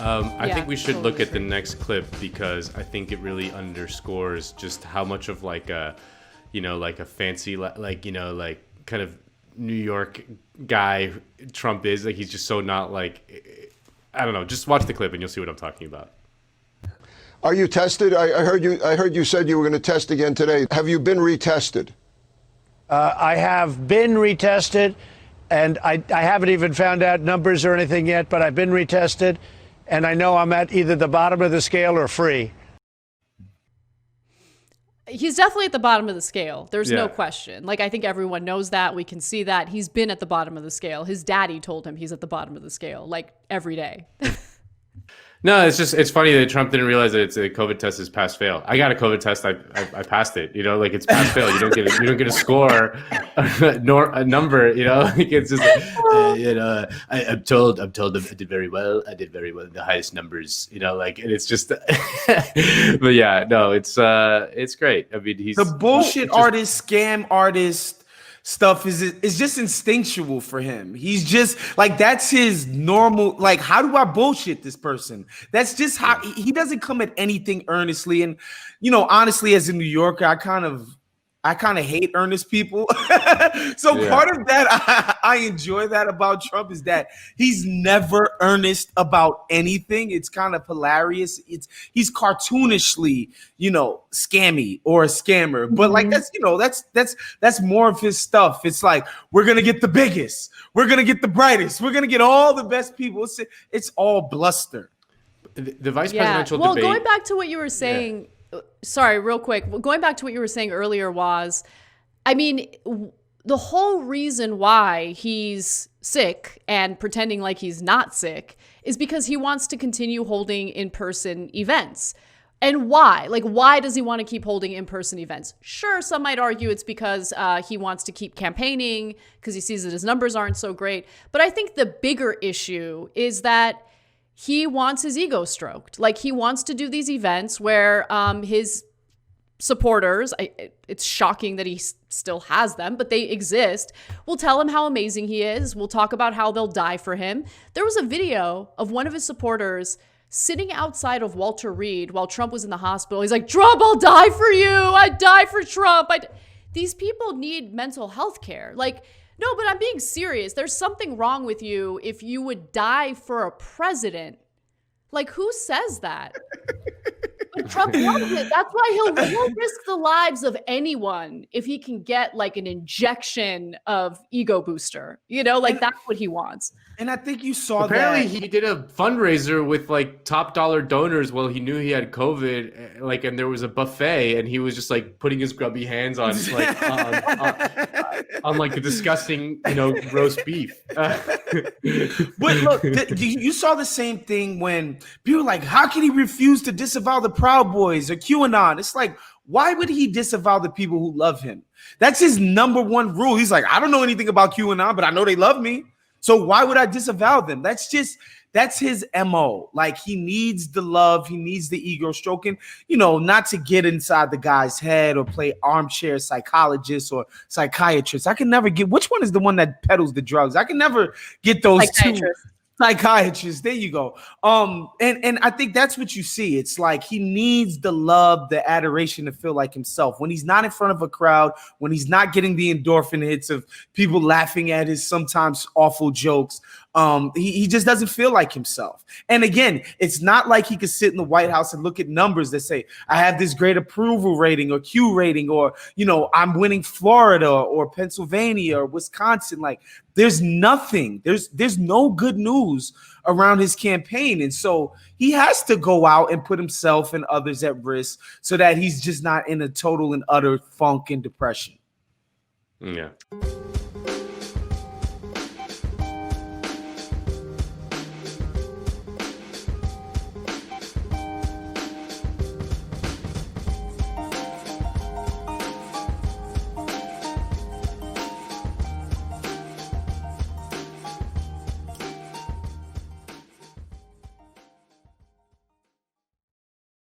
I think we should look at the next clip because I think it really underscores just how much of like a fancy, kind of New York guy Trump is. Like, he's just so not like, I don't know. Just watch the clip and you'll see what I'm talking about. Are you tested? I heard you said you were going to test again today. Have you been retested? I have been retested, and I haven't even found out numbers or anything yet, but I've been retested, and I know I'm at either the bottom of the scale or free. He's definitely at the bottom of the scale. There's no question. Like, I think everyone knows that. We can see that. He's been at the bottom of the scale. His daddy told him he's at the bottom of the scale, like, every day. No, it's funny that Trump didn't realize that a COVID test is pass fail. I got a COVID test. I passed it. Like, it's pass fail. You don't get a score, nor a number. Like, it's just I'm told I did very well. I did very well. The highest numbers. Like, and it's just. But yeah, no, it's great. I mean, he's the bullshit artist, scam artist stuff is just instinctual for him. He's just like, that's his normal, like, how do I bullshit this person? That's just how he doesn't come at anything earnestly. And honestly, as a New Yorker, I kind of hate earnest people. So part of that, I enjoy that about Trump, is that he's never earnest about anything. It's kind of hilarious. He's cartoonishly, scammy or a scammer. But like, that's more of his stuff. It's like, we're going to get the biggest. We're going to get the brightest. We're going to get all the best people. It's all bluster. The vice presidential debate. Well, going back to what you were saying, sorry, real quick. Going back to what you were saying earlier was, I mean, the whole reason why he's sick and pretending like he's not sick is because he wants to continue holding in-person events. And why? Like, why does he want to keep holding in-person events? Sure, some might argue it's because he wants to keep campaigning because he sees that his numbers aren't so great. But I think the bigger issue is that he wants his ego stroked. Like, he wants to do these events where his supporters, it's shocking that he still has them, but they exist, will tell him how amazing he is. We'll talk about how they'll die for him. There was a video of one of his supporters sitting outside of Walter Reed while Trump was in the hospital. He's like, Trump, I'll die for you. I'd die for Trump. These people need mental health care. Like, no, but I'm being serious. There's something wrong with you if you would die for a president. Like, who says that? But Trump loves it. That's why he'll risk the lives of anyone if he can get like an injection of ego booster. Like, that's what he wants. And I think you saw apparently he did a fundraiser with like top dollar donors while he knew he had COVID, like, and there was a buffet and he was just like putting his grubby hands on like on like the disgusting roast beef. But look, you saw the same thing when people were like, how can he refuse to disavow the Proud Boys or QAnon? It's like, why would he disavow the people who love him? That's his number one rule. He's like, I don't know anything about QAnon, but I know they love me. So why would I disavow them? That's his MO. Like, he needs the love. He needs the ego stroking, not to get inside the guy's head or play armchair psychologist or psychiatrist. I can never get, which one is the one that peddles the drugs? I can never get those two. Psychiatrist, there you go. And I think that's what you see. It's like he needs the love, the adoration to feel like himself. When he's not in front of a crowd, when he's not getting the endorphin hits of people laughing at his sometimes awful jokes, he just doesn't feel like himself. And again, it's not like he could sit in the White House and look at numbers that say, I have this great approval rating or Q rating, or, I'm winning Florida or Pennsylvania or Wisconsin. Like, there's nothing. There's no good news around his campaign. And so he has to go out and put himself and others at risk so that he's just not in a total and utter funk and depression. Yeah.